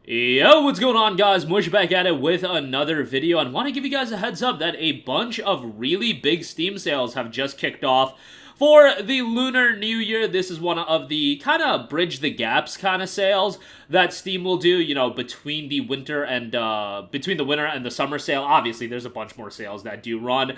Yo, what's going on, guys? Mush back at it with another video, and want to give you guys a heads up that a bunch of really big Steam sales have just kicked off for the Lunar New Year. This is one of the kind of bridge the gaps kind of sales that Steam will do, you know, between the winter and the summer sale. Obviously, there's a bunch more sales that do run.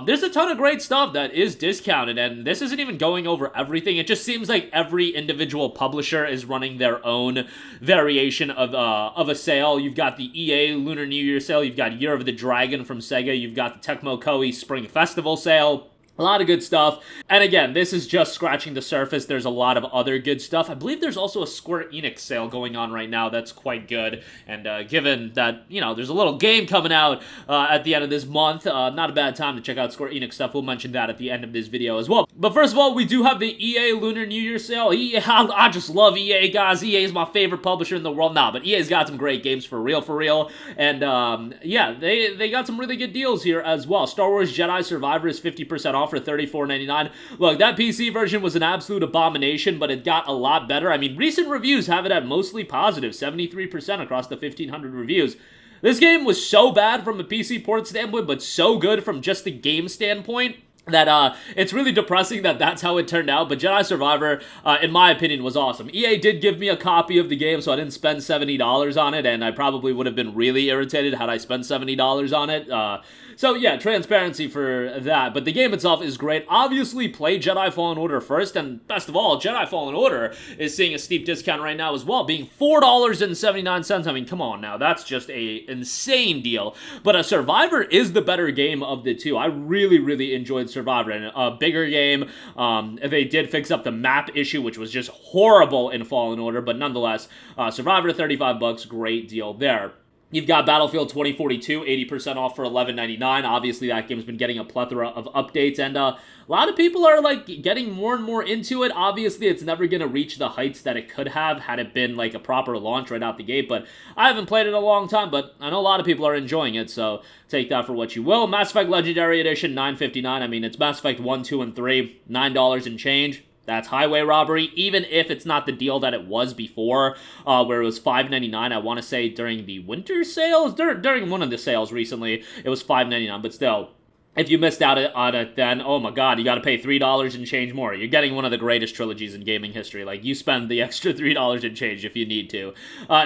There's a ton of great stuff that is discounted, and this isn't even going over everything. It just seems like every individual publisher is running their own variation of a sale. You've got the EA Lunar New Year sale, you've got Year of the Dragon from Sega, you've got the TECMO KOEI Spring Festival sale. A lot of good stuff. And again, this is just scratching the surface. There's a lot of other good stuff. I believe there's also a Square Enix sale going on right now that's quite good. And given that, you know, there's a little game coming out at the end of this month, not a bad time to check out Square Enix stuff. We'll mention that at the end of this video as well. But first of all, we do have the EA Lunar New Year sale. I just love EA, guys. EA is my favorite publisher in the world. Nah, but EA's got some great games for real. And yeah, they got some really good deals here as well. Star Wars Jedi Survivor is 50% off for $34.99. Look, that PC version was an absolute abomination, but it got a lot better. I mean, recent reviews have it at mostly positive, 73% across the 1,500 reviews. This game was so bad from a PC port standpoint, but so good from just the game standpoint, that it's really depressing that that's how it turned out. But Jedi Survivor, in my opinion, was awesome. EA did give me a copy of the game, so I didn't spend $70 on it, and I probably would have been really irritated had I spent $70 on it. So yeah, transparency for that. But the game itself is great. Obviously, play Jedi Fallen Order first, and best of all, Jedi Fallen Order is seeing a steep discount right now as well, being $4.79. I mean, come on now, that's just a insane deal. But Survivor is the better game of the two. I really enjoyed Survivor, and a bigger game. They did fix up the map issue, which was just horrible in Fallen Order, but nonetheless, Survivor, $35, great deal there. You've got Battlefield 2042, 80% off for $11.99. Obviously, that game's been getting a plethora of updates, and a lot of people are, like, getting more and more into it. Obviously, it's never going to reach the heights that it could have had it been, like, a proper launch right out the gate, but I haven't played it in a long time, but I know a lot of people are enjoying it, so take that for what you will. Mass Effect Legendary Edition, $9.59. I mean, it's Mass Effect 1, 2, and 3, $9 and change. That's highway robbery, even if it's not the deal that it was before, where it was $5.99, I want to say during the winter sales, during one of the sales recently, it was $5.99, but still, if you missed out on it then, oh my god, you gotta pay $3 and change more. You're getting one of the greatest trilogies in gaming history. Like, you spend the extra $3 and change if you need to.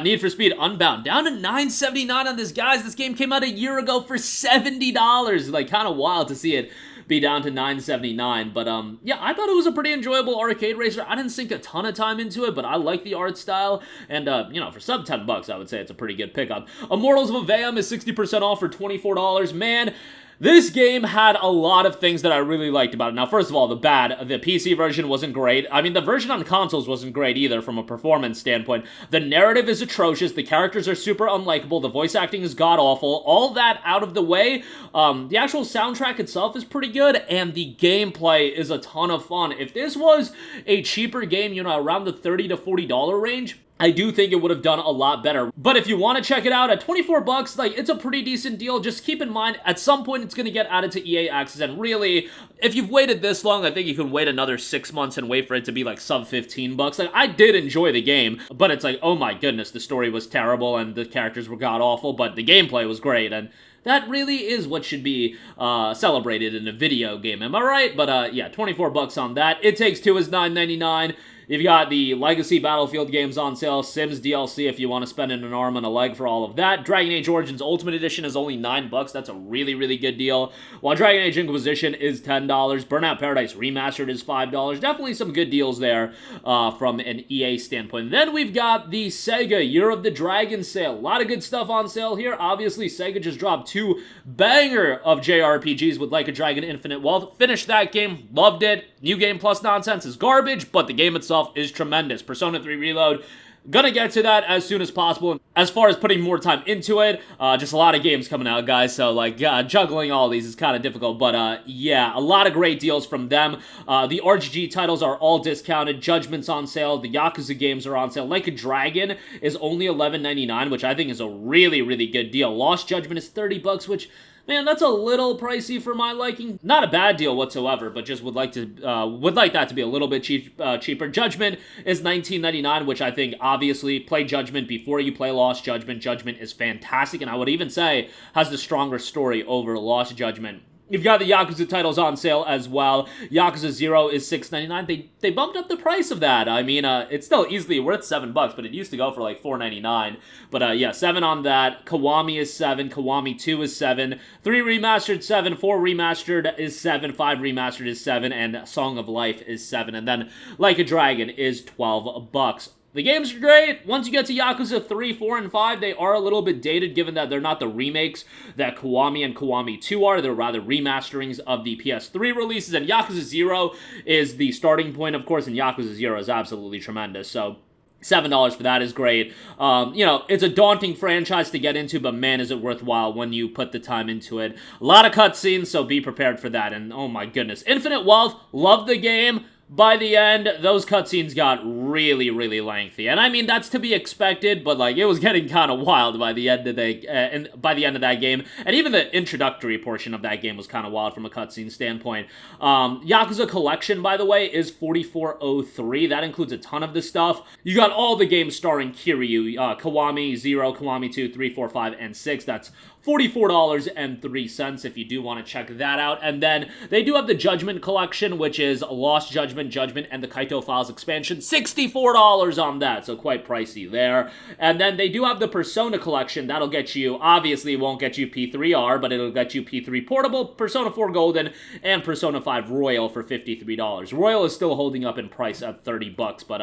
Need for Speed Unbound, down to $9.79 on this, guys. This game came out a year ago for $70. Like, kind of wild to see it be down to $9.79, but yeah, I thought it was a pretty enjoyable arcade racer. I didn't sink a ton of time into it, but I like the art style, and you know, for sub $10, I would say it's a pretty good pickup. Immortals of Aveum is 60% off for $24. Man, this game had a lot of things that I really liked about it. Now, first of all, the PC version wasn't great. I mean, the version on consoles wasn't great either from a performance standpoint. The narrative is atrocious. The characters are super unlikable. The voice acting is god-awful. All that out of the way, the actual soundtrack itself is pretty good, and the gameplay is a ton of fun. If this was a cheaper game, you know, around the $30 to $40 range, I do think it would have done a lot better. But if you want to check it out at $24, like, it's a pretty decent deal. Just keep in mind, at some point, it's going to get added to EA Access, and really, if you've waited this long, I think you can wait another 6 months and wait for it to be, like, sub $15. Like, I did enjoy the game, but it's like, oh my goodness, the story was terrible, and the characters were god-awful, but the gameplay was great, and that really is what should be celebrated in a video game, am I right? But yeah, $24 on that. It Takes Two is $9.99. You've got the Legacy Battlefield games on sale, Sims DLC if you want to spend an arm and a leg for all of that. Dragon Age Origins Ultimate Edition is only $9. That's a really good deal. While Dragon Age Inquisition is $10. Burnout Paradise Remastered is $5. Definitely some good deals there from an EA standpoint. Then we've got the Sega Year of the Dragon sale. A lot of good stuff on sale here. Obviously, Sega just dropped 2 banger of JRPGs with Like a Dragon Infinite Wealth. Finished that game, loved it. New Game Plus nonsense is garbage, but the game itself is tremendous. Persona 3 Reload, gonna get to that as soon as possible. As far as putting more time into it, just a lot of games coming out, guys, so like juggling all these is kind of difficult, but yeah, a lot of great deals from them. The RGG titles are all discounted. Judgment's on sale. The Yakuza games are on sale. Like a Dragon is only $11.99, which I think is a really good deal. Lost Judgment is $30, which Man, that's a little pricey for my liking. Not a bad deal whatsoever, but just would like that to be a little bit cheaper. Judgment is $19.99, which I think obviously play Judgment before you play Lost Judgment. Judgment is fantastic, and I would even say has the stronger story over Lost Judgment. You've got the Yakuza titles on sale as well. Yakuza 0 is $6.99. They bumped up the price of that. I mean, it's still easily worth $7, but it used to go for like $4.99. But yeah, 7 on that. Kiwami is 7. Kiwami 2 is 7. 3 remastered 7. 4 remastered is 7. 5 remastered is 7. And Song of Life is 7. And then Like a Dragon is $12. The games are great. Once you get to Yakuza 3, 4, and 5, they are a little bit dated given that they're not the remakes that Kiwami and Kiwami 2 are. They're rather remasterings of the PS3 releases, and Yakuza 0 is the starting point, of course, and Yakuza 0 is absolutely tremendous, so $7 for that is great. You know, it's a daunting franchise to get into, but man, is it worthwhile when you put the time into it. A lot of cutscenes, so be prepared for that, and oh my goodness. Infinite Wealth, love the game. By the end, those cutscenes got really, really lengthy, and I mean that's to be expected. But like, it was getting kind of wild by the end of that game, and even the introductory portion of that game was kind of wild from a cutscene standpoint. Yakuza Collection, by the way, is $44.03. That includes a ton of the stuff. You got all the games starring Kiryu, Kiwami 0, Kiwami 2, 3, 4, 5, and 6. That's $44.03 if you do want to check that out. And then they do have the Judgment Collection, which is Lost Judgment, and the Kaito Files expansion. $64 on that, so quite pricey there. And then they do have the Persona Collection. That'll get you, obviously it won't get you P3R, but it'll get you P3 Portable, Persona 4 Golden, and Persona 5 Royal for $53. Royal is still holding up in price at $30, but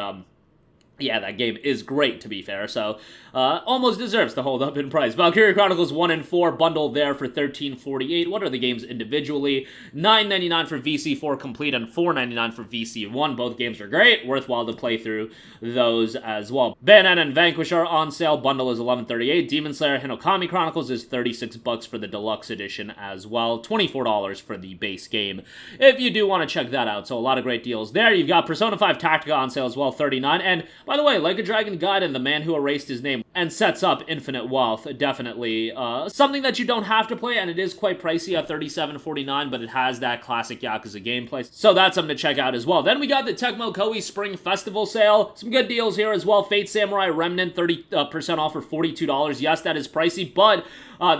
yeah, that game is great, to be fair, so almost deserves to hold up in price. Valkyria Chronicles 1 and 4 bundle there for $13.48. What are the games individually? $9.99 for VC4 Complete and $4.99 for VC1. Both games are great. Worthwhile to play through those as well. Bayonetta and Vanquish are on sale. Bundle is $11.38. Demon Slayer Hinokami Chronicles is $36 for the deluxe edition as well. $24 for the base game if you do want to check that out. So a lot of great deals there. You've got Persona 5 Tactica on sale as well, $39. And by the way, Like a Dragon Gaiden, The Man Who Erased His Name, and sets up Infinite Wealth, definitely something that you don't have to play, and it is quite pricey at $37.49, but it has that classic Yakuza gameplay, so that's something to check out as well. Then we got the TECMO KOEI Spring Festival sale. Some good deals here as well. Fate Samurai Remnant, 30% off for $42. Yes, that is pricey, but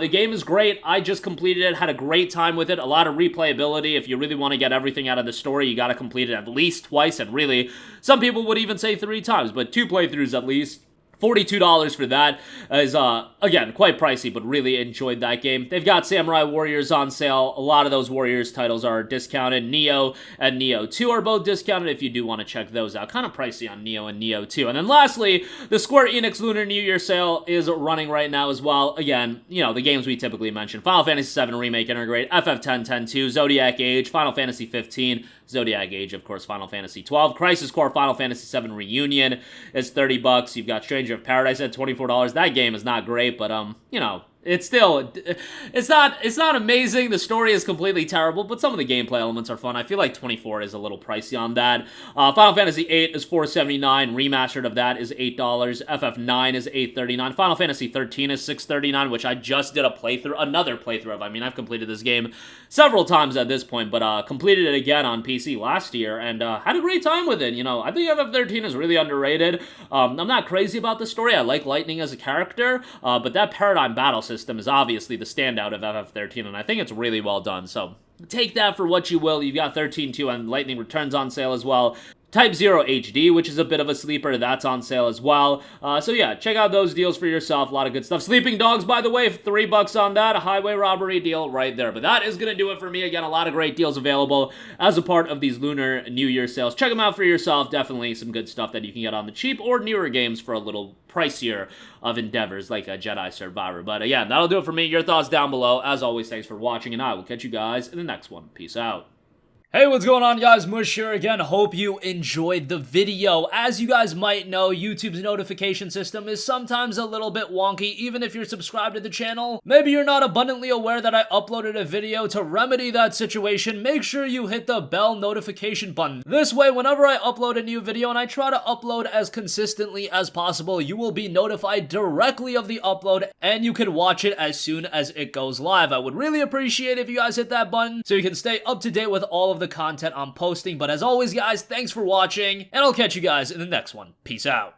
the game is great. I just completed it, had a great time with it, a lot of replayability. If you really want to get everything out of the story, you got to complete it at least twice, and really, some people would even say 3 times, but 2 playthroughs at least. $42 for that is, again, quite pricey, but really enjoyed that game. They've got Samurai Warriors on sale. A lot of those Warriors titles are discounted. Neo and Neo 2 are both discounted if you do want to check those out. Kind of pricey on Neo and Neo 2. And then lastly, the Square Enix Lunar New Year sale is running right now as well. Again, you know, the games we typically mention. Final Fantasy VII Remake Integrate, FF10, 10-2, Zodiac Age, Final Fantasy 15, Zodiac Age, of course, Final Fantasy 12. Crisis Core Final Fantasy VII Reunion is $30. You've got Stranger of Paradise at $24. That game is not great, but, you know, it's still, it's not amazing. The story is completely terrible, but some of the gameplay elements are fun. I feel like 24 is a little pricey on that. Final Fantasy VIII is $4.79. Remastered of that is $8. FF9 is $8.39. Final Fantasy 13 is $6.39, which I just did another playthrough of. I mean, I've completed this game several times at this point, but completed it again on PC last year, and had a great time with it. You know, I think FF13 is really underrated. I'm not crazy about the story. I like Lightning as a character, but that Paradigm battle system is obviously the standout of FF13, and I think it's really well done, so take that for what you will. You've got 13.2 and Lightning Returns on sale as well. Type 0 HD, which is a bit of a sleeper, that's on sale as well. So yeah, check out those deals for yourself. A lot of good stuff. Sleeping Dogs, by the way, $3 on that. A highway robbery deal right there. But that is going to do it for me. Again, a lot of great deals available as a part of these Lunar New Year sales. Check them out for yourself. Definitely some good stuff that you can get on the cheap or newer games for a little pricier of endeavors like a Jedi Survivor. But yeah, that'll do it for me. Your thoughts down below. As always, thanks for watching, and I will catch you guys in the next one. Peace out. Hey, what's going on, guys? Mush here again. Hope you enjoyed the video. As you guys might know, YouTube's notification system is sometimes a little bit wonky, even if you're subscribed to the channel. Maybe you're not abundantly aware that I uploaded a video. To remedy that situation, make sure you hit the bell notification button. This way, whenever I upload a new video, and I try to upload as consistently as possible, you will be notified directly of the upload, and you can watch it as soon as it goes live. I would really appreciate if you guys hit that button so you can stay up to date with all of the content I'm posting. But as always, guys, thanks for watching, and I'll catch you guys in the next one. Peace out.